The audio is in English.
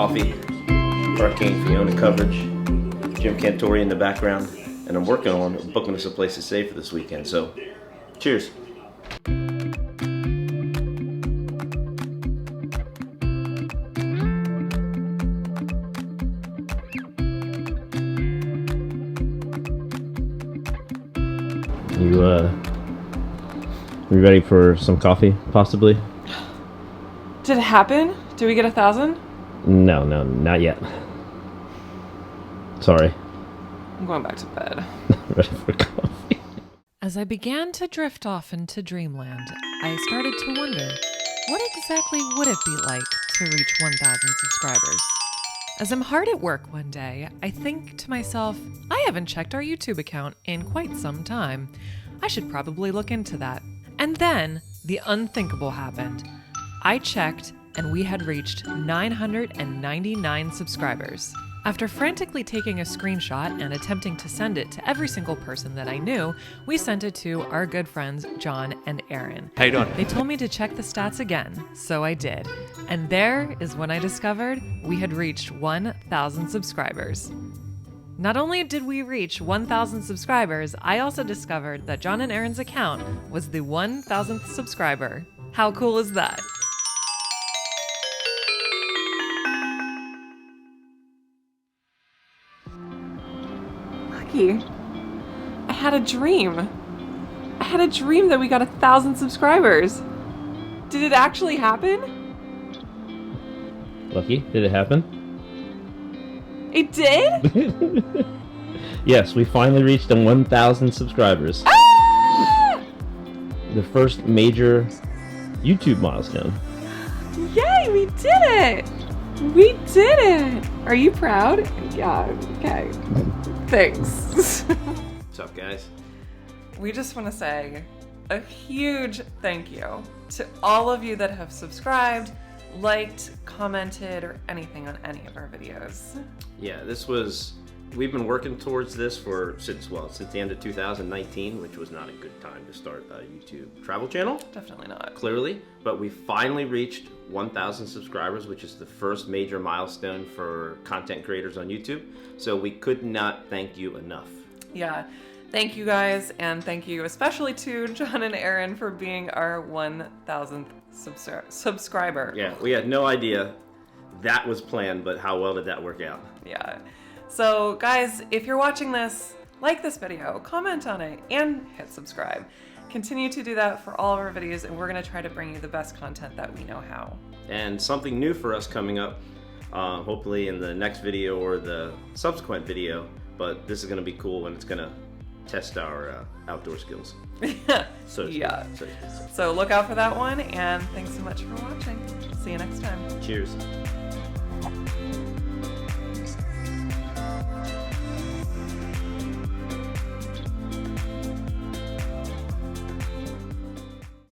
coffee, Hurricane Fiona coverage, Jim Cantori in the background, and I'm working on booking us a place to stay for this weekend. So, cheers. You ready for some coffee, possibly? Did it happen? Did we get 1,000? No, not yet. Sorry. I'm going back to bed. Ready for coffee. As I began to drift off into dreamland, I started to wonder, what exactly would it be like to reach 1,000 subscribers? As I'm hard at work one day, I think to myself, I haven't checked our YouTube account in quite some time. I should probably look into that. And then the unthinkable happened. I checked and we had reached 999 subscribers. After frantically taking a screenshot and attempting to send it to every single person that I knew, we sent it to our good friends John and Aaron. How you doing? They told me to check the stats again, so I did. And there is when I discovered we had reached 1,000 subscribers. Not only did we reach 1,000 subscribers, I also discovered that John and Aaron's account was the 1,000th subscriber. How cool is that? Lucky. I had a dream. I had a dream that we got 1,000 subscribers. Did it actually happen? Lucky, did it happen? It did? Yes, we finally reached the 1,000 subscribers. Ah! The first major YouTube milestone. Yay, we did it! We did it! Are you proud? Yeah, okay. Thanks. What's up, guys? We just want to say a huge thank you to all of you that have subscribed, liked, commented, or anything on any of our videos. Yeah, we've been working towards this since the end of 2019, which was not a good time to start a YouTube travel channel. Definitely not. Clearly, but we finally reached 1,000 subscribers, which is the first major milestone for content creators on YouTube. So we could not thank you enough. Yeah. Thank you guys, and thank you especially to John and Aaron for being our 1,000th subscriber. Yeah, we had no idea that was planned, but how well did that work out? Yeah. So guys, if you're watching this, like this video, comment on it, and hit subscribe. Continue to do that for all of our videos, and we're going to try to bring you the best content that we know how. And something new for us coming up, hopefully in the next video or the subsequent video, but this is going to be cool and it's going to test our outdoor skills. Yeah. So look out for that one, and thanks so much for watching. See you next time. Cheers.